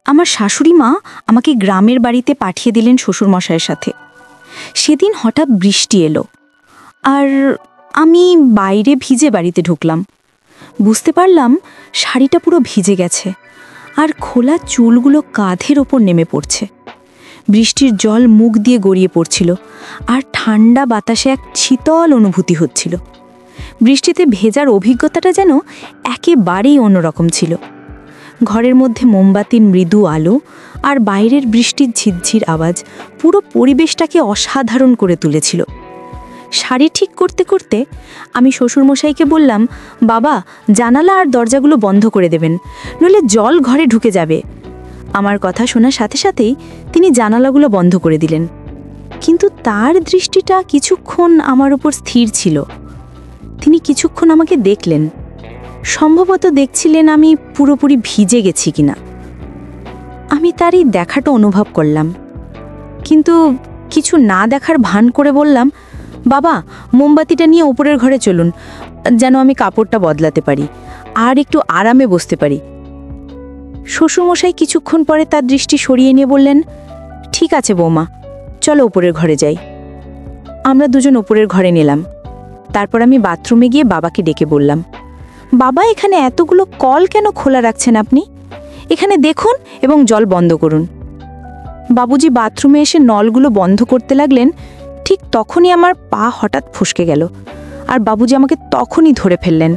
আমার শাশুড়ি মা আমাকে গ্রামের বাড়িতে পাঠিয়ে দিলেন শ্বশুরমশাইয়ের সাথে। সেদিন হঠাৎ বৃষ্টি এলো, আর আমি বাইরে ভিজে বাড়িতে ঢুকলাম। বুঝতে পারলাম শাড়িটা পুরো ভিজে গেছে, আর খোলা চুলগুলো কাঁধের ওপর নেমে পড়ছে। বৃষ্টির জল মুখ দিয়ে গড়িয়ে পড়ছিল, আর ঠান্ডা বাতাসে এক শীতল অনুভূতি হচ্ছিল। বৃষ্টিতে ভেজার অভিজ্ঞতাটা যেন একেবারেই অন্যরকম ছিল। ঘরের মধ্যে মোমবাতির মৃদু আলো আর বাইরের বৃষ্টির ঝিরঝির আওয়াজ পুরো পরিবেশটাকে অসাধারণ করে তুলেছিল। শাড়ি ঠিক করতে করতে আমি শ্বশুরমশাইকে বললাম, বাবা, জানালা আর দরজাগুলো বন্ধ করে দেবেন, নইলে জল ঘরে ঢুকে যাবে। আমার কথা শোনার সাথে সাথেই তিনি জানালাগুলো বন্ধ করে দিলেন। কিন্তু তার দৃষ্টিটা কিছুক্ষণ আমার উপর স্থির ছিল। তিনি কিছুক্ষণ আমাকে দেখলেন, সম্ভবত দেখছিলেন আমি পুরোপুরি ভিজে গেছি কিনা। আমি তার এই দেখাটা অনুভব করলাম, কিন্তু কিছু না দেখার ভান করে বললাম, বাবা, মোমবাতিটা নিয়ে উপরের ঘরে চলুন, যেন আমি কাপড়টা বদলাতে পারি আর একটু আরামে বসতে পারি। শ্বশুরমশাই কিছুক্ষণ পরে তার দৃষ্টি সরিয়ে নিয়ে বললেন, ঠিক আছে বৌমা, চলো উপরের ঘরে যাই। আমরা দুজন উপরের ঘরে নিলাম। তারপর আমি বাথরুমে গিয়ে বাবাকে ডেকে বললাম, বাবা, এখানে এতগুলো কল কেন খোলা রাখছেন আপনি? এখানে দেখুন এবং জল বন্ধ করুন। বাবুজি বাথরুমে এসে নলগুলো বন্ধ করতে লাগলেন। ঠিক তখনই আমার পা হঠাৎ ফসকে গেল, আর বাবুজি আমাকে তখনই ধরে ফেললেন।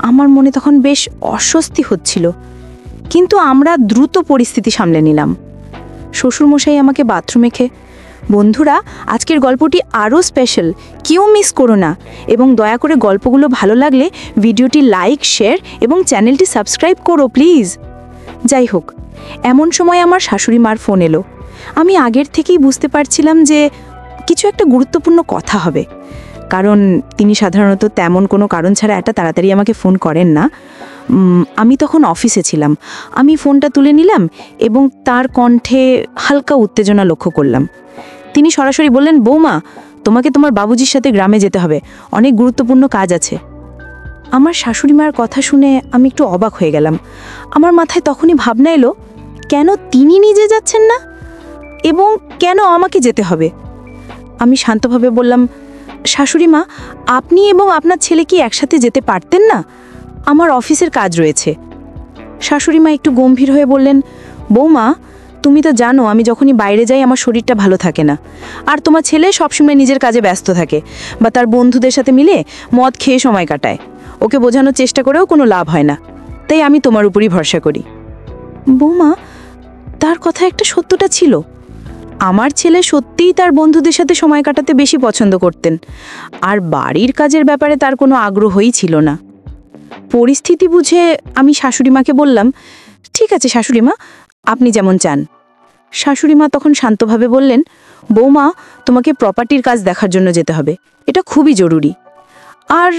আমার মনে তখন বেশ অস্বস্তি হচ্ছিল, কিন্তু আমরা দ্রুত পরিস্থিতি সামলে নিলাম। শ্বশুরমশাই আমাকে বাথরুমে বন্ধুরা, আজকের গল্পটি আরও স্পেশাল, কেউ মিস করো না, এবং দয়া করে গল্পগুলো ভালো লাগলে ভিডিওটি লাইক, শেয়ার এবং চ্যানেলটি সাবস্ক্রাইব করো প্লিজ। যাই হোক, এমন সময় আমার শাশুড়ি মার ফোন এলো। আমি আগের থেকেই বুঝতে পারছিলাম যে কিছু একটা গুরুত্বপূর্ণ কথা হবে, কারণ তিনি সাধারণত তেমন কোনো কারণ ছাড়া এত তাড়াতাড়ি আমাকে ফোন করেন না। আমি তখন অফিসে ছিলাম। আমি ফোনটা তুলে নিলাম এবং তার কণ্ঠে হালকা উত্তেজনা লক্ষ্য করলাম। তিনি সরাসরি বললেন, বৌমা, তোমাকে তোমার বাবুজির সাথে গ্রামে যেতে হবে, অনেক গুরুত্বপূর্ণ কাজ আছে। আমার শাশুড়ি মার কথা শুনে আমি একটু অবাক হয়ে গেলাম। আমার মাথায় তখনই ভাবনা এলো, কেন তিনি নিজে যাচ্ছেন না এবং কেন আমাকে যেতে হবে? আমি শান্তভাবে বললাম, শাশুড়ি মা, আপনি এবং আপনার ছেলে কি একসাথে যেতে পারতেন না? আমার অফিসের কাজ রয়েছে। শাশুড়ি মা একটু গম্ভীর হয়ে বললেন, বৌমা, তুমি তো জানো আমি যখনই বাইরে যাই আমার শরীরটা ভালো থাকে না, আর তোমার ছেলে সবসময় নিজের কাজে ব্যস্ত থাকে বা তার বন্ধুদের সাথে মিলে মদ খেয়ে সময় কাটায়। ওকে বোঝানোর চেষ্টা করেও কোনো লাভ হয় না, তাই আমি তোমার উপরই ভরসা করি। বৌমা, তার কথা একটা সত্যটা ছিল। আমার ছেলে সত্যিই তার বন্ধুদের সাথে সময় কাটাতে বেশি পছন্দ করতেন, আর বাড়ির কাজের ব্যাপারে তার কোনো আগ্রহই ছিল না। পরিস্থিতি বুঝে আমি শাশুড়িমাকে বললাম, ঠিক আছে শাশুড়িমা, আপনি যেমন চান। শাশুড়িমা তখন শান্তভাবে বললেন, বৌমা, তোমাকে প্রপার্টির কাজ দেখার জন্য যেতে হবে, এটা খুবই জরুরি, আর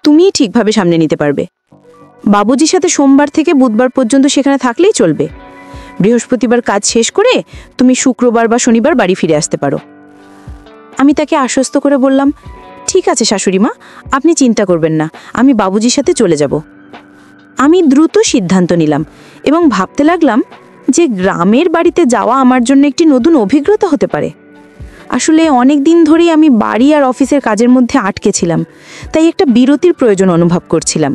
তুমিই ঠিকভাবে সামনে নিতে পারবে। বাবুজির সাথে সোমবার থেকে বুধবার পর্যন্ত সেখানে থাকলেই চলবে। বৃহস্পতিবার কাজ শেষ করে তুমি শুক্রবার বা শনিবার বাড়ি ফিরে আসতে পারো। আমি তাকে আশ্বস্ত করে বললাম, ঠিক আছে শাশুড়িমা, আপনি চিন্তা করবেন না, আমি বাবুজির সাথে চলে যাব। আমি দ্রুত সিদ্ধান্ত নিলাম এবং ভাবতে লাগলাম যে গ্রামের বাড়িতে যাওয়া আমার জন্য একটি নতুন অভিজ্ঞতা হতে পারে। আসলে অনেক দিন ধরেই আমি বাড়ি আর অফিসের কাজের মধ্যে আটকে ছিলাম, তাই একটা বিরতির প্রয়োজন অনুভব করছিলাম।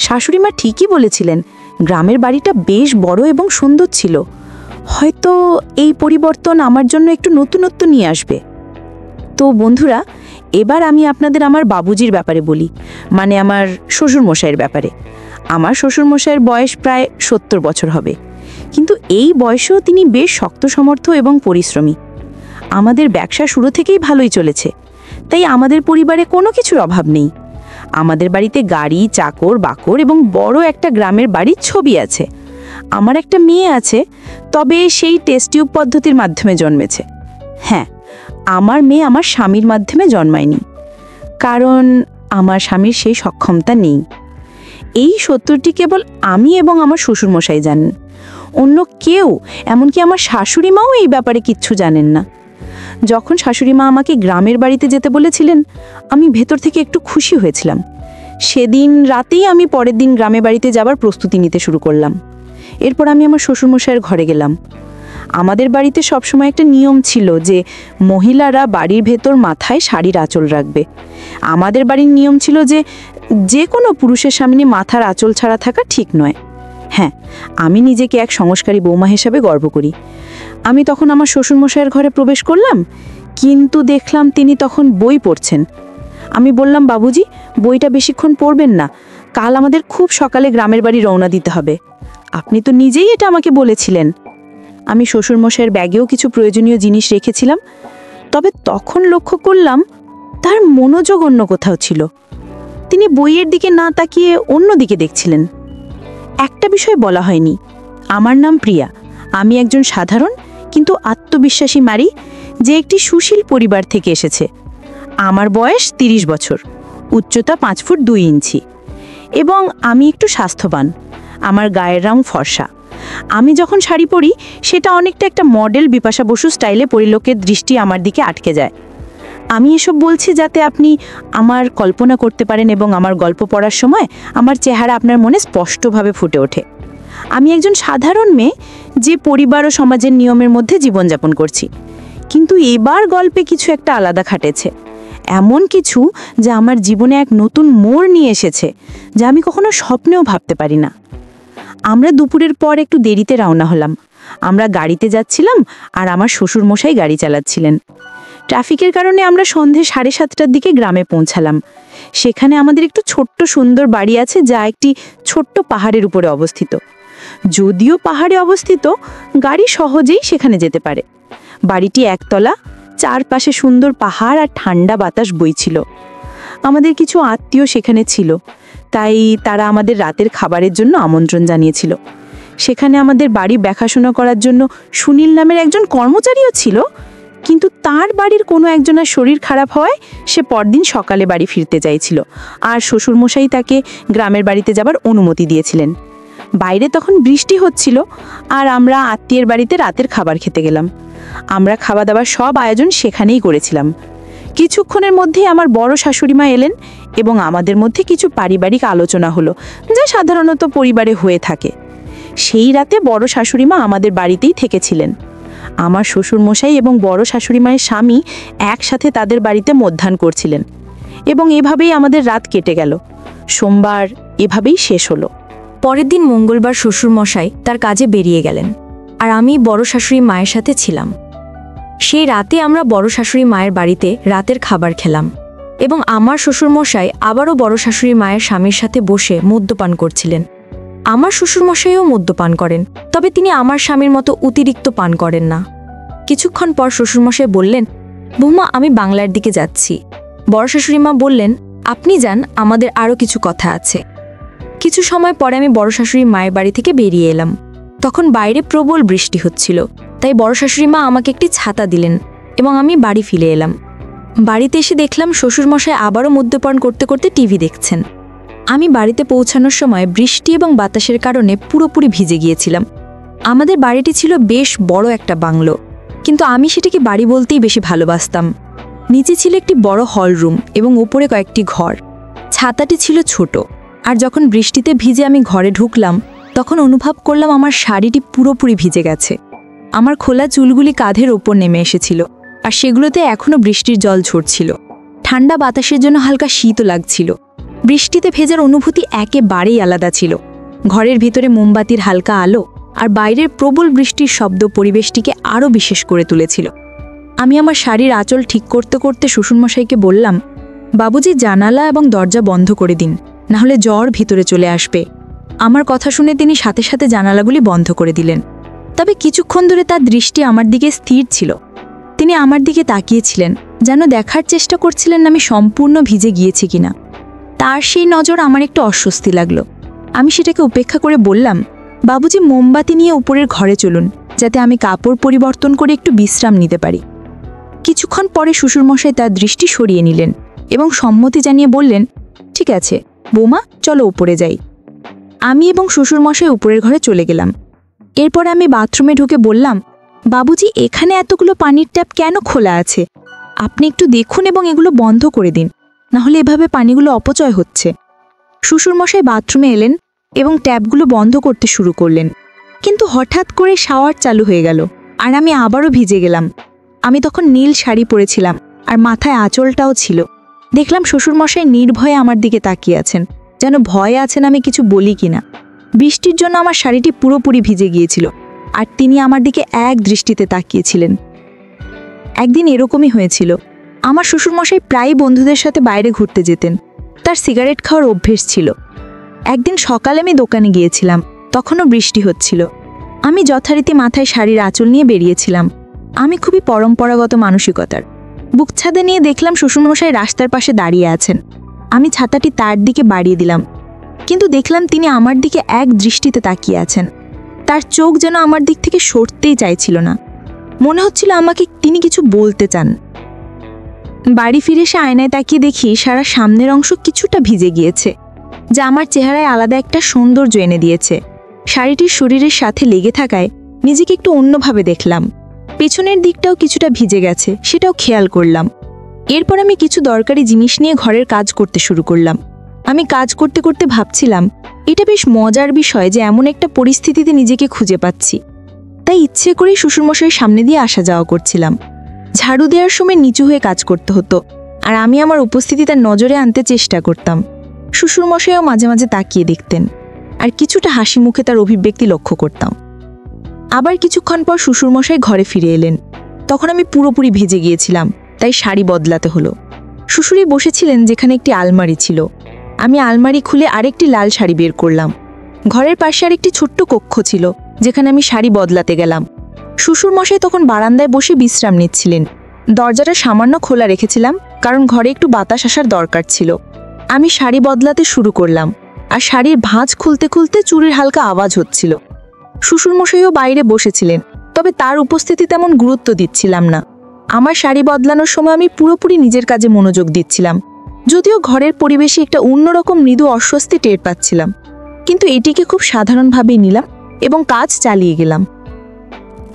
শাশুড়িমা ঠিকই বলেছিলেন, গ্রামের বাড়িটা বেশ বড় এবং সুন্দর ছিল। হয়তো এই পরিবর্তন আমার জন্য একটু নতুনত্ব নিয়ে আসবে। তো বন্ধুরা, এবার আমি আপনাদের আমার বাবুজির ব্যাপারে বলি, মানে আমার শ্বশুরমশাইয়ের ব্যাপারে। আমার শ্বশুরমশাইয়ের বয়স প্রায় 70 বছর হবে, কিন্তু এই বয়সেও তিনি বেশ শক্ত সমর্থ এবং পরিশ্রমী। আমাদের ব্যবসা শুরু থেকেই ভালোই চলেছে, তাই আমাদের পরিবারে কোনো কিছুর অভাব নেই। আমাদের বাড়িতে গাড়ি, চাকর বাকর এবং বড় একটা গ্রামের বাড়ির ছবি আছে। আমার একটা মেয়ে আছে, তবে সেই টেস্ট টিউব পদ্ধতির মাধ্যমে জন্মেছে। হ্যাঁ, আমার মেয়ে আমার স্বামীর মাধ্যমে জন্মায়নি, কারণ আমার স্বামীর সেই সক্ষমতা নেই। এই সত্যটি কেবল আমি এবং আমার শ্বশুরমশাই জানেন। অন্য কেউ, এমনকি আমার শাশুড়ি মাও এই ব্যাপারে কিচ্ছু জানেন না। যখন শাশুড়ি মা আমাকে গ্রামের বাড়িতে যেতে বলেছিলেন, আমি ভেতর থেকে একটু খুশি হয়েছিলাম। সেদিন রাতেই আমি পরের দিন গ্রামের বাড়িতে যাবার প্রস্তুতি নিতে শুরু করলাম এরপর আমি আমার শ্বশুরমশাইয়ের ঘরে গেলাম। আমাদের বাড়িতে সবসময় একটা নিয়ম ছিল যে মহিলারা বাড়ির ভেতর মাথায় শাড়ির আঁচল রাখবে। আমাদের বাড়ির নিয়ম ছিল যে যে কোনো পুরুষের সামনে মাথার আঁচল ছাড়া থাকা ঠিক নয়। হ্যাঁ, আমি নিজেকে এক সংস্কারী বৌমা হিসাবে গর্ব করি। আমি তখন আমার শ্বশুরমশাইয়ের ঘরে প্রবেশ করলাম, কিন্তু দেখলাম তিনি তখন বই পড়ছেন। আমি বললাম, বাবুজি, বইটা বেশিক্ষণ পড়বেন না, কাল আমাদের খুব সকালে গ্রামের বাড়ি রওনা দিতে হবে। আপনি তো নিজেই এটা আমাকে বলেছিলেন। আমি শ্বশুরমশাইয়ের ব্যাগেও কিছু প্রয়োজনীয় জিনিস রেখেছিলাম, তবে তখন লক্ষ্য করলাম তার মনোযোগ অন্য কোথাও ছিল। তিনি বইয়ের দিকে না তাকিয়ে অন্য দিকে দেখছিলেন। একটা বিষয় বলা হয়নি, আমার নাম প্রিয়া। আমি একজন সাধারণ কিন্তু আত্মবিশ্বাসী নারী, যে একটি সুশীল পরিবার থেকে এসেছে। আমার বয়স 30 বছর, উচ্চতা 5 ফুট 2 ইঞ্চি, এবং আমি একটু স্বাস্থ্যবান। আমার গায়ের রং ফর্সা। আমি যখন শাড়ি পরি সেটা অনেকটা একটা মডেল বিপাশা বসু স্টাইলে পরিলোকের দৃষ্টি আমার দিকে আটকে যায়। আমি এসব বলছি যাতে আপনি আমার কল্পনা করতে পারেন এবং আমার গল্প পড়ার সময় আমার চেহারা আপনার মনে স্পষ্টভাবে ফুটে ওঠে। আমি একজন সাধারণ মেয়ে, যে পরিবার ও সমাজের নিয়মের মধ্যে জীবনযাপন করছি, কিন্তু এবার গল্পে কিছু একটা আলাদা খাটেছে। এমন কিছু যা আমার জীবনে এক নতুন মোড় নিয়ে এসেছে, যা আমি কখনো স্বপ্নেও ভাবতে পারি না। আমরা দুপুরের পর একটু দেরিতে রওনা হলাম। আমরা গাড়িতে যাচ্ছিলাম আর আমার শ্বশুরমশাই গাড়ি চালাচ্ছিলেন। ট্রাফিকের কারণে আমরা সন্ধে 7:30টার দিকে গ্রামে পৌঁছালাম। সেখানে আমাদের একটু ছোট্ট সুন্দর বাড়ি আছে, যা একটি ছোট্ট পাহাড়ের উপরে অবস্থিত। যদিও পাহাড়ে অবস্থিত, গাড়ি সহজেই সেখানে যেতে পারে। বাড়িটি একতলা, চারপাশে সুন্দর পাহাড় আর ঠান্ডা বাতাস বইছিল। আমাদের কিছু আত্মীয় সেখানে ছিল, তাই তারা আমাদের রাতের খাবারের জন্য আমন্ত্রণ জানিয়েছিল। সেখানে আমাদের বাড়ি দেখাশোনা করার জন্য সুনীল নামের একজন কর্মচারীও ছিল, কিন্তু তার বাড়ির কোনো একজনের শরীর খারাপ হওয়ায় সে পরদিন সকালে বাড়ি ফিরতে চাইছিল, আর শ্বশুরমশাই তাকে গ্রামের বাড়িতে যাবার অনুমতি দিয়েছিলেন। বাইরে তখন বৃষ্টি হচ্ছিল, আর আমরা আত্মীয়ের বাড়িতে রাতের খাবার খেতে গেলাম। আমরা খাওয়া দাওয়ার সব আয়োজন সেখানেই করেছিলাম। কিছুক্ষণের মধ্যেই আমার বড় শাশুড়িমা এলেন এবং আমাদের মধ্যে কিছু পারিবারিক আলোচনা হলো, যা সাধারণত পরিবারে হয়ে থাকে। সেই রাতে বড় শাশুড়িমা আমাদের বাড়িতেই থেকেছিলেন। আমার শ্বশুরমশাই এবং বড় শাশুড়িমায়ের স্বামী একসাথে তাদের বাড়িতে মধ্যাহ্ন করছিলেন, এবং এভাবেই আমাদের রাত কেটে গেল। সোমবার এভাবেই শেষ হলো। পরের দিন মঙ্গলবার শ্বশুরমশাই তার কাজে বেরিয়ে গেলেন, আর আমি বড় শাশুড়ি মায়ের সাথে ছিলাম। সেই রাতে আমরা বড় শাশুড়ি মায়ের বাড়িতে রাতের খাবার খেলাম, এবং আমার শ্বশুরমশাই আবারও বড় শাশুড়ি মায়ের স্বামীর সাথে বসে মদ্যপান করছিলেন। আমার শ্বশুরমশাইও মদ্যপান করেন, তবে তিনি আমার স্বামীর মতো অতিরিক্ত পান করেন না। কিছুক্ষণ পর শ্বশুরমশাই বললেন, বৌমা, আমি বাংলার দিকে যাচ্ছি। বড় শাশুড়িমা বললেন, আপনি যান, আমাদের আরও কিছু কথা আছে। কিছু সময় পরে আমি বড় শাশুড়ি মায়ের বাড়ি থেকে বেরিয়ে এলাম। তখন বাইরে প্রবল বৃষ্টি হচ্ছিল, তাই বড় শাশুড়িমা আমাকে একটি ছাতা দিলেন এবং আমি বাড়ি ফিরে এলাম। বাড়িতে এসে দেখলাম শ্বশুরমশাই আবারও মদ্যপান করতে করতে টিভি দেখছেন। আমি বাড়িতে পৌঁছানোর সময় বৃষ্টি এবং বাতাসের কারণে পুরোপুরি ভিজে গিয়েছিলাম। আমাদের বাড়িটি ছিল বেশ বড় একটা বাংলো, কিন্তু আমি সেটাকে বাড়ি বলতেই বেশি ভালোবাসতাম। নিচে ছিল একটি বড় হল রুম এবং উপরে কয়েকটি ঘর। ছাতাটি ছিল ছোট, আর যখন বৃষ্টিতে ভিজে আমি ঘরে ঢুকলাম, তখন অনুভব করলাম আমার শাড়িটি পুরোপুরি ভিজে গেছে। আমার খোলা চুলগুলি কাঁধের ওপর নেমে এসেছিল, আর সেগুলোতে এখনও বৃষ্টির জল ঝরছিল। ঠান্ডা বাতাসের জন্য হালকা শীতও লাগছিল। বৃষ্টিতে ভেজার অনুভূতি একেবারেই আলাদা ছিল। ঘরের ভিতরে মোমবাতির হালকা আলো আর বাইরের প্রবল বৃষ্টির শব্দ পরিবেশটিকে আরও বিশেষ করে তুলেছিল। আমি আমার শাড়ির আঁচল ঠিক করতে করতে শ্বশুরমশাইকে বললাম, বাবুজি, জানালা এবং দরজা বন্ধ করে দিন, নাহলে জ্বর ভিতরে চলে আসবে। আমার কথা শুনে তিনি সাথে সাথে জানালাগুলি বন্ধ করে দিলেন। তবে কিছুক্ষণ ধরে তার দৃষ্টি আমার দিকে স্থির ছিল। তিনি আমার দিকে তাকিয়েছিলেন, যেন দেখার চেষ্টা করছিলেন আমি সম্পূর্ণ ভিজে গিয়েছি কিনা। তার সেই নজর আমার একটু অস্বস্তি লাগলো। আমি সেটাকে উপেক্ষা করে বললাম, বাবুজি, মোমবাতি নিয়ে উপরের ঘরে চলুন, যাতে আমি কাপড় পরিবর্তন করে একটু বিশ্রাম নিতে পারি। কিছুক্ষণ পরে শ্বশুরমশাই তার দৃষ্টি সরিয়ে নিলেন এবং সম্মতি জানিয়ে বললেন, ঠিক আছে বৌমা, চলো উপরে যাই। আমি এবং শ্বশুরমশাই উপরের ঘরে চলে গেলাম। এরপর আমি বাথরুমে ঢুকে বললাম, বাবুজি, এখানে এতগুলো পানির ট্যাপ কেন খোলা আছে? আপনি একটু দেখুন এবং এগুলো বন্ধ করে দিন, নাহলে এভাবে পানিগুলো অপচয় হচ্ছে। শ্বশুরমশাই বাথরুমে এলেন এবং ট্যাপগুলো বন্ধ করতে শুরু করলেন। কিন্তু হঠাৎ করে শাওয়ার চালু হয়ে গেল আর আমি আবারও ভিজে গেলাম। আমি তখন নীল শাড়ি পরেছিলাম আর মাথায় আঁচলটাও ছিল। দেখলাম শ্বশুরমশাই নির্ভয়ে আমার দিকে তাকিয়ে আছেন, যেন ভয়ে আছেন আমি কিছু বলি কিনা। বৃষ্টির জন্য আমার শাড়িটি পুরোপুরি ভিজে গিয়েছিল আর তিনি আমার দিকে এক দৃষ্টিতে তাকিয়েছিলেন। একদিন এরকমই হয়েছিল। আমার শ্বশুরমশাই প্রায়ই বন্ধুদের সাথে বাইরে ঘুরতে যেতেন। তার সিগারেট খাওয়ার অভ্যেস ছিল। একদিন সকালে আমি দোকানে গিয়েছিলাম, তখনও বৃষ্টি হচ্ছিল। আমি যথারীতি মাথায় শাড়ির আঁচল নিয়ে বেরিয়েছিলাম। আমি খুবই পরম্পরাগত মানসিকতার। বুক ছাদে নিয়ে দেখলাম শ্বশুরমশাই রাস্তার পাশে দাঁড়িয়ে আছেন। আমি ছাতাটি তার দিকে বাড়িয়ে দিলাম, কিন্তু দেখলাম তিনি আমার দিকে এক দৃষ্টিতে তাকিয়ে আছেন। তার চোখ যেন আমার দিক থেকে সরতেই চাইছিল না। মনে হচ্ছিল আমাকে তিনি কিছু বলতে চান। বাড়ি ফিরে এসে আয়নায় তাকিয়ে দেখি সারা সামনের অংশ কিছুটা ভিজে গিয়েছে, যা আমার চেহারায় আলাদা একটা সৌন্দর্য এনে দিয়েছে। শাড়িটির শরীরের সাথে লেগে থাকায় নিজেকে একটু অন্যভাবে দেখলাম। পেছনের দিকটাও কিছুটা ভিজে গেছে, সেটাও খেয়াল করলাম। এরপর আমি কিছু দরকারি জিনিস নিয়ে ঘরের কাজ করতে শুরু করলাম। আমি কাজ করতে করতে ভাবছিলাম, এটা বেশ মজার বিষয় যে এমন একটা পরিস্থিতিতে নিজেকে খুঁজে পাচ্ছি। তাই ইচ্ছে করেই শ্বশুরমশাইয়ের সামনে দিয়ে আসা যাওয়া করছিলাম। ঝাড়ু দেওয়ার সময় নিচু হয়ে কাজ করতে হতো, আর আমি আমার উপস্থিতি তার নজরে আনতে চেষ্টা করতাম। শ্বশুরমশাইও মাঝে মাঝে তাকিয়ে দেখতেন, আর কিছুটা হাসি মুখে তার অভিব্যক্তি লক্ষ্য করতাম। আবার কিছুক্ষণ পর শ্বশুরমশাই ঘরে ফিরে এলেন। তখন আমি পুরোপুরি ভিজে গিয়েছিলাম, তাই শাড়ি বদলাতে হলো। শ্বশুরি বসেছিলেন যেখানে একটি আলমারি ছিল। আমি আলমারি খুলে আরেকটি লাল শাড়ি বের করলাম। ঘরের পাশে আরেকটি ছোট্ট কক্ষ ছিল, যেখানে আমি শাড়ি বদলাতে গেলাম। শ্বশুরমশাই তখন বারান্দায় বসে বিশ্রাম নিচ্ছিলেন। দরজাটা সামান্য খোলা রেখেছিলাম, কারণ ঘরে একটু বাতাস আসার দরকার ছিল। আমি শাড়ি বদলাতে শুরু করলাম, আর শাড়ির ভাঁজ খুলতে খুলতে চুরির হালকা আওয়াজ হচ্ছিল। শ্বশুরমশাইও বাইরে বসেছিলেন, তবে তার উপস্থিতি তেমন গুরুত্ব দিচ্ছিলাম না। আমার শাড়ি বদলানোর সময় আমি পুরোপুরি নিজের কাজে মনোযোগ দিচ্ছিলাম, যদিও ঘরের পরিবেশে একটা অন্যরকম মৃদু অস্বস্তি টের পাচ্ছিলাম। কিন্তু এটিকে খুব সাধারণভাবেই নিলাম এবং কাজ চালিয়ে গেলাম।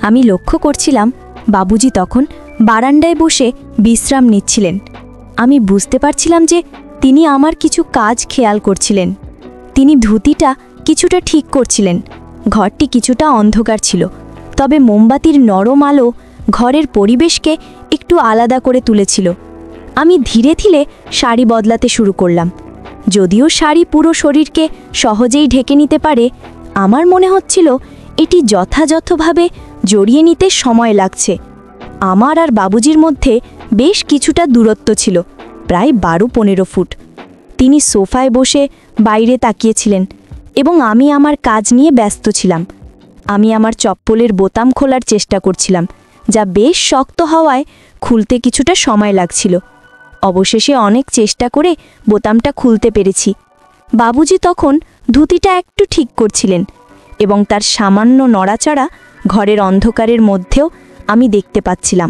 আমি লক্ষ্য করছিলাম বাবুজি তখন বারান্দায় বসে বিশ্রাম নিচ্ছিলেন। আমি বুঝতে পারছিলাম যে তিনি আমার কিছু কাজ খেয়াল করছিলেন। তিনি ধুতিটা কিছুটা ঠিক করছিলেন। ঘরটি কিছুটা অন্ধকার ছিল, তবে মোমবাতির নরম আলো ঘরের পরিবেশকে একটু আলাদা করে তুলেছিল। আমি ধীরে ধীরে শাড়ি বদলাতে শুরু করলাম। যদিও শাড়ি পুরো শরীরকে সহজেই ঢেকে নিতে পারে, আমার মনে হচ্ছিল এটি যথাযথভাবে জড়িয়ে নিতে সময় লাগছে। আমার আর বাবুজির মধ্যে বেশ কিছুটা দূরত্ব ছিল, প্রায় 12-15 ফুট। তিনি সোফায় বসে বাইরে তাকিয়েছিলেন এবং আমি আমার কাজ নিয়ে ব্যস্ত ছিলাম। আমি আমার চপ্পলের বোতাম খোলার চেষ্টা করছিলাম, যা বেশ শক্ত হওয়ায় খুলতে কিছুটা সময় লাগছিল। অবশেষে অনেক চেষ্টা করে বোতামটা খুলতে পেরেছি। বাবুজি তখন ধুতিটা একটু ঠিক করছিলেন এবং তার সামান্য নড়াচড়া ঘরের অন্ধকারের মধ্যেও আমি দেখতে পাচ্ছিলাম।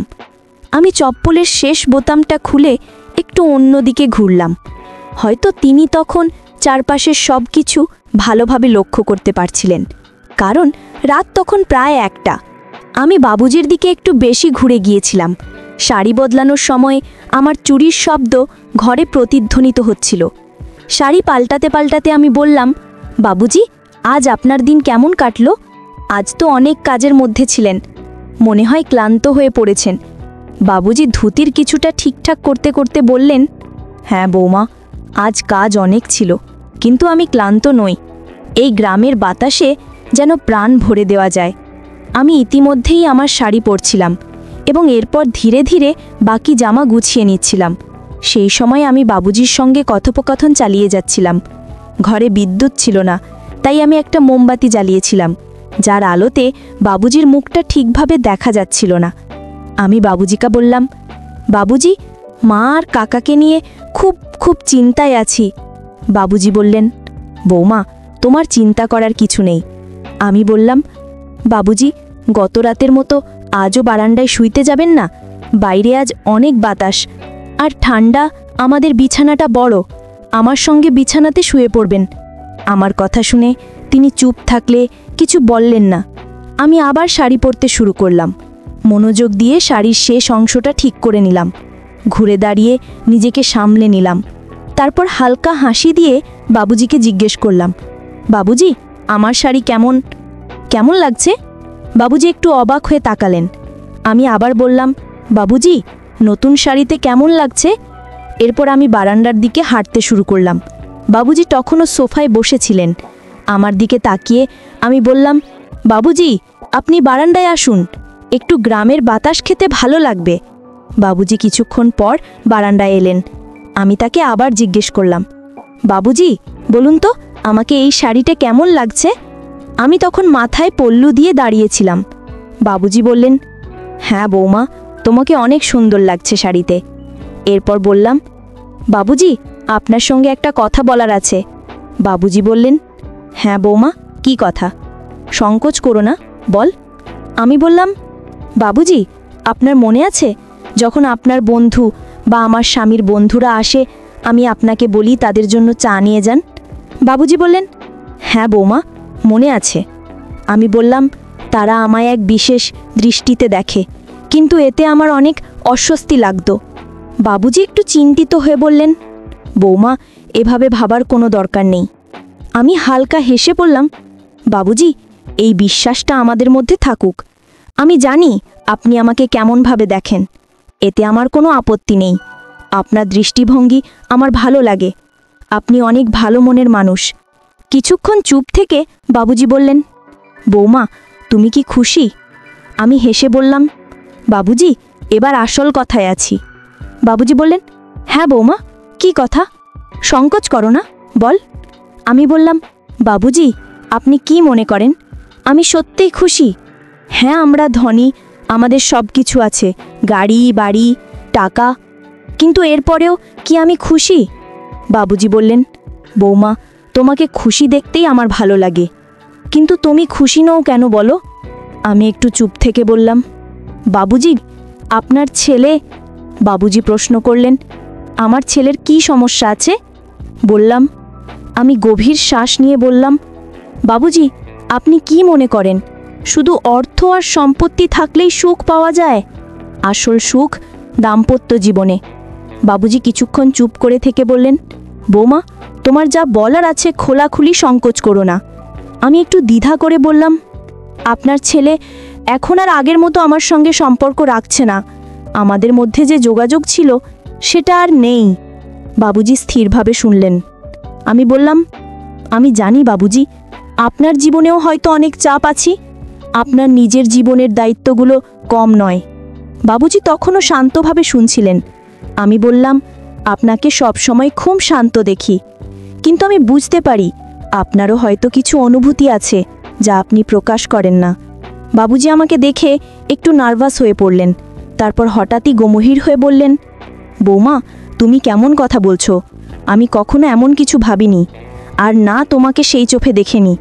আমি চপ্পলের শেষ বোতামটা খুলে একটু অন্যদিকে ঘুরলাম। হয়তো তিনি তখন চারপাশের সব কিছু ভালোভাবে লক্ষ্য করতে পারছিলেন, কারণ রাত তখন প্রায় 1টা। আমি বাবুজির দিকে একটু বেশি ঘুরে গিয়েছিলাম। শাড়ি বদলানোর সময় আমার চুরির শব্দ ঘরে প্রতিধ্বনিত হচ্ছিল। শাড়ি পাল্টাতে পাল্টাতে আমি বললাম, বাবুজি, আজ আপনার দিন কেমন কাটলো? আজ তো অনেক কাজের মধ্যে ছিলেন, মনে হয় ক্লান্ত হয়ে পড়েছেন। বাবুজি ধুতির কিছুটা ঠিকঠাক করতে করতে বললেন, হ্যাঁ বৌমা, আজ কাজ অনেক ছিল, কিন্তু আমি ক্লান্ত নই। এই গ্রামের বাতাসে যেন প্রাণ ভরে দেওয়া যায়। আমি ইতিমধ্যেই আমার শাড়ি পরছিলাম এবং এরপর ধীরে ধীরে বাকি জামা গুছিয়ে নিচ্ছিলাম। সেই সময় আমি বাবুজির সঙ্গে কথোপকথন চালিয়ে যাচ্ছিলাম। ঘরে বিদ্যুৎ ছিল না, তাই আমি একটা মোমবাতি জ্বালিয়েছিলাম, যার আলোতে বাবুজির মুখটা ঠিকভাবে দেখা যাচ্ছিল না। আমি বাবুজিকে বললাম, বাবুজি, মা আর কাকাকে নিয়ে খুব খুব চিন্তায় আছি। বাবুজি বললেন, বৌমা, তোমার চিন্তা করার কিছু নেই। আমি বললাম, বাবুজি, গত রাতের মতো আজও বারান্দায় শুইতে যাবেন না? বাইরে আজ অনেক বাতাস আর ঠান্ডা, আমাদের বিছানাটা বড়, আমার সঙ্গে বিছানাতে শুয়ে পড়বেন। আমার কথা শুনে তিনি চুপ থাকলে কিছু বললেন না। আমি আবার শাড়ি পরতে শুরু করলাম। মনোযোগ দিয়ে শাড়ির শেষ অংশটা ঠিক করে নিলাম। ঘুরে দাঁড়িয়ে নিজেকে সামলে নিলাম। তারপর হালকা হাসি দিয়ে বাবুজিকে জিজ্ঞেস করলাম, বাবুজি, আমার শাড়ি কেমন? কেমন লাগছে? বাবুজি একটু অবাক হয়ে তাকালেন। আমি আবার বললাম, বাবুজি, নতুন শাড়িতে কেমন লাগছে? এরপর আমি বারান্দার দিকে হাঁটতে শুরু করলাম। বাবুজি তখনও সোফায় বসেছিলেন। আমার দিকে তাকিয়ে আমি বললাম, বাবুজি, আপনি বারান্দায় আসুন, একটু গ্রামের বাতাস খেতে ভালো লাগবে। বাবুজি কিছুক্ষণ পর বারান্দায় এলেন। আমি তাকে আবার জিজ্ঞেস করলাম, বাবুজি, বলুন তো আমাকে এই শাড়িটা কেমন লাগছে? আমি তখন মাথায় পল্লু দিয়ে দাঁড়িয়েছিলাম। বাবুজি বললেন, হ্যাঁ বৌমা, তোমাকে অনেক সুন্দর লাগছে শাড়িতে। এরপর বললাম, বাবুজি, আপনার সঙ্গে একটা কথা বলার আছে। বাবুজি বললেন, হ্যাঁ বৌমা, কি কথা? সংকোচ করো না, বল। আমি বললাম, বাবুজি, আপনার মনে আছে যখন আপনার বন্ধু বা আমার স্বামীর বন্ধুরা আসে, আমি আপনাকে বলি তাদের জন্য চা নিয়ে যান? বাবুজি বললেন, হ্যাঁ বৌমা, মনে আছে। আমি বললাম, তারা আমায় এক বিশেষ দৃষ্টিতে দেখে, কিন্তু এতে আমার অনেক অস্বস্তি লাগতো। বাবুজি একটু চিন্তিত হয়ে বললেন, বৌমা, এভাবে ভাবার কোনো দরকার নেই। আমি হালকা হেসে বললাম, বাবুজি, এই বিশ্বাসটা আমাদের মধ্যে থাকুক। আমি জানি আপনি আমাকে কেমনভাবে দেখেন, এতে আমার কোনো আপত্তি নেই। আপনার দৃষ্টিভঙ্গি আমার ভালো লাগে। আপনি অনেক ভালো মনের মানুষ। কিছুক্ষণ চুপ থেকে বাবুজি বললেন, বৌমা, তুমি কি খুশি? আমি হেসে বললাম, বাবুজি, এবার আসল কথায় আছি। বাবুজি বললেন, হ্যাঁ বৌমা, কি কথা? সংকোচ করো না, বল। আমি বললাম, বাবুজি, আপনি কি মনে করেন আমি সত্যিই খুশি? হ্যাঁ, আমরা ধনী, আমাদের সব কিছু আছে, গাড়ি, বাড়ি, টাকা, কিন্তু এরপরেও কি আমি খুশি? বাবুজি বললেন, বৌমা, তোমাকে খুশি দেখতেই আমার ভালো লাগে, কিন্তু তুমি খুশি নও কেন বলো? আমি একটু চুপ থেকে বললাম, বাবুজি, আপনার ছেলে। বাবুজি প্রশ্ন করলেন, আমার ছেলের কি সমস্যা আছে? বললাম। আমি গভীর শ্বাস নিয়ে বললাম, বাবুজি, আপনি কি মনে করেন শুধু অর্থ আর সম্পত্তি থাকলেই সুখ পাওয়া যায়? আসল সুখ দাম্পত্য জীবনে। বাবুজি কিছুক্ষণ চুপ করে থেকে বললেন, বৌমা, তোমার যা বলার আছে খোলাখুলি সংকোচ করো না। আমি একটু দ্বিধা করে বললাম, আপনার ছেলে এখন আর আগের মতো আমার সঙ্গে সম্পর্ক রাখছে না। আমাদের মধ্যে যে যোগাযোগ ছিল সেটা আর নেই। বাবুজি স্থিরভাবে শুনলেন। আমি বললাম, আমি জানি বাবুজি, আপনার জীবনেও হয়তো অনেক চাপ আছে, আপনার নিজের জীবনের দায়িত্বগুলো কম নয়। বাবুজি তখনও শান্তভাবে শুনছিলেন। আমি বললাম, আপনাকে সবসময় খুব শান্ত দেখি, কিন্তু আমি বুঝতে পারি আপনারও হয়তো কিছু অনুভূতি আছে যা আপনি প্রকাশ করেন না। বাবুজি আমাকে দেখে একটু নার্ভাস হয়ে পড়লেন। তারপর হঠাৎই গম্ভীর হয়ে বললেন, বৌমা, তুমি কেমন কথা বলছো? আমি কখনো এমন কিছু ভাবিনি, আর না তোমাকে সেই চোখে দেখেনি।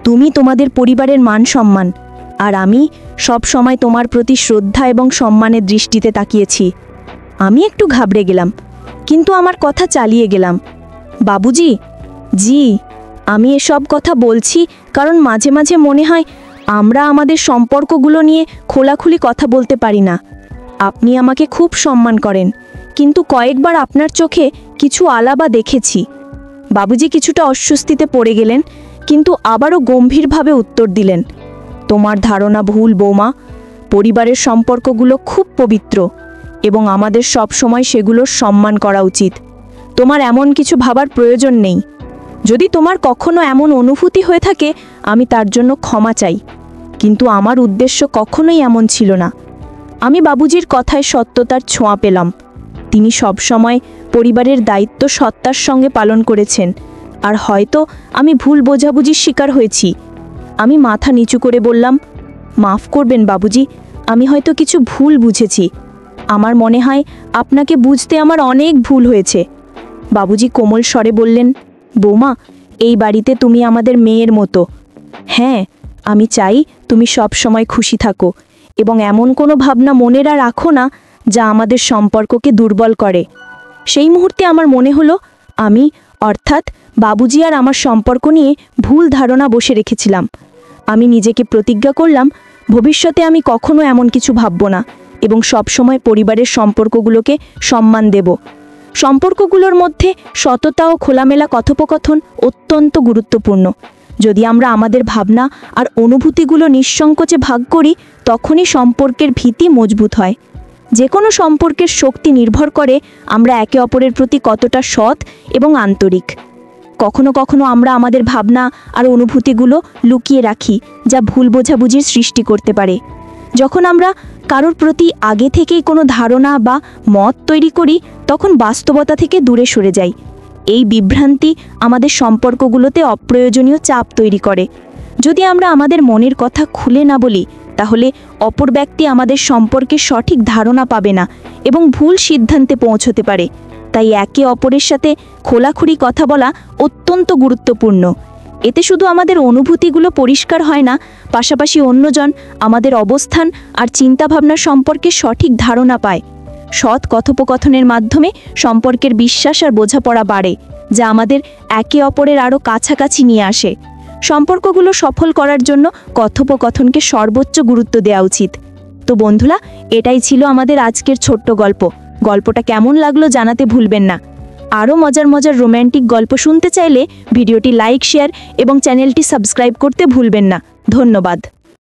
তুমি তোমাদের পরিবারের মান সম্মান, আর আমি সব সময় তোমার প্রতি শ্রদ্ধা এবং সম্মানের দৃষ্টিতে তাকিয়েছি। আমি একটু ঘাবড়ে গেলাম, কিন্তু আমার কথা চালিয়ে গেলাম। বাবুজি, জি, আমি এসব কথা বলছি কারণ মাঝে মাঝে মনে হয় আমরা আমাদের সম্পর্কগুলো নিয়ে খোলাখুলি কথা বলতে পারি না। আপনি আমাকে খুব সম্মান করেন, কিন্তু কয়েকবার আপনার চোখে কিছু আলাবা দেখেছি। বাবুজি কিছুটা অস্বস্তিতে পড়ে গেলেন, কিন্তু আবারও গম্ভীরভাবে উত্তর দিলেন, তোমার ধারণা ভুল বৌমা। পরিবারের সম্পর্কগুলো খুব পবিত্র এবং আমাদের সব সময় সেগুলোর সম্মান করা উচিত। তোমার এমন কিছু ভাবার প্রয়োজন নেই। যদি তোমার কখনো এমন অনুভূতি হয়ে থাকে, আমি তার জন্য ক্ষমা চাই, কিন্তু আমার উদ্দেশ্য কখনোই এমন ছিল না। আমি বাবুজির কথায় সত্যতার ছোঁয়া পেলাম। তিনি সব সময় পরিবারের দায়িত্ব সত্তার সঙ্গে পালন করেছেন, আর হয়তো আমি ভুল বোঝাবুঝির শিকার হয়েছি। আমি মাথা নিচু করে বললাম, মাফ করবেন বাবুজি, আমি হয়তো কিছু ভুল বুঝেছি। আমার মনে হয় আপনাকে বুঝতে আমার অনেক ভুল হয়েছে। বাবুজি কোমল স্বরে বললেন, বৌমা, এই বাড়িতে তুমি আমাদের মেয়ের মতো। হ্যাঁ, আমি চাই তুমি সব সময় খুশি থাকো এবং এমন কোনো ভাবনা মনেরা রাখো না যা আমাদের সম্পর্ককে দুর্বল করে। সেই মুহূর্তে আমার মনে হলো আমি, অর্থাৎ বাবুজি আর আমার সম্পর্ক নিয়ে ভুল ধারণা বসে রেখেছিলাম। আমি নিজেকে প্রতিজ্ঞা করলাম, ভবিষ্যতে আমি কখনো এমন কিছু ভাবব না এবং সবসময় পরিবারের সম্পর্কগুলোকে সম্মান দেব। সম্পর্কগুলোর মধ্যে সততা ও খোলামেলা কথোপকথন অত্যন্ত গুরুত্বপূর্ণ। যদি আমরা আমাদের ভাবনা আর অনুভূতিগুলো নিঃসংকোচে ভাগ করি, তখনই সম্পর্কের ভিত্তি মজবুত হয়। যে কোনো সম্পর্কের শক্তি নির্ভর করে আমরা একে অপরের প্রতি কতটা সৎ এবং আন্তরিক। কখনো কখনো আমরা আমাদের ভাবনা আর অনুভূতিগুলো লুকিয়ে রাখি, যা ভুল বোঝাবুঝির সৃষ্টি করতে পারে। যখন আমরা কারোর প্রতি আগে থেকেই কোনো ধারণা বা মত তৈরি করি, তখন বাস্তবতা থেকে দূরে সরে যাই। এই বিভ্রান্তি আমাদের সম্পর্কগুলোতে অপ্রয়োজনীয় চাপ তৈরি করে। যদি আমরা আমাদের মনের কথা খুলে না বলি, তাহলে অপর ব্যক্তি আমাদের সম্পর্কে সঠিক ধারণা পাবে না এবং ভুল সিদ্ধান্তে পৌঁছতে পারে। তাই একে অপরের সাথে খোলাখুলি কথা বলা অত্যন্ত গুরুত্বপূর্ণ। এতে শুধু আমাদের অনুভূতিগুলো পরিষ্কার হয় না, পাশাপাশি অন্যজন আমাদের অবস্থান আর চিন্তাভাবনা সম্পর্কে সঠিক ধারণা পায়। সৎ কথোপকথনের মাধ্যমে সম্পর্কের বিশ্বাস আর বোঝাপড়া বাড়ে, যা আমাদের একে অপরের আরও কাছাকাছি নিয়ে আসে। সম্পর্কগুলো সফল করার জন্য কথোপকথনকে সর্বোচ্চ গুরুত্ব দেওয়া উচিত। তো বন্ধুরা, এটাই ছিল আমাদের আজকের ছোট্ট গল্প। গল্পটা কেমন লাগলো জানাতে ভুলবেন না। আরও মজার মজার রোম্যান্টিক গল্প শুনতে চাইলে ভিডিওটি লাইক, শেয়ার এবং চ্যানেলটি সাবস্ক্রাইব করতে ভুলবেন না। ধন্যবাদ।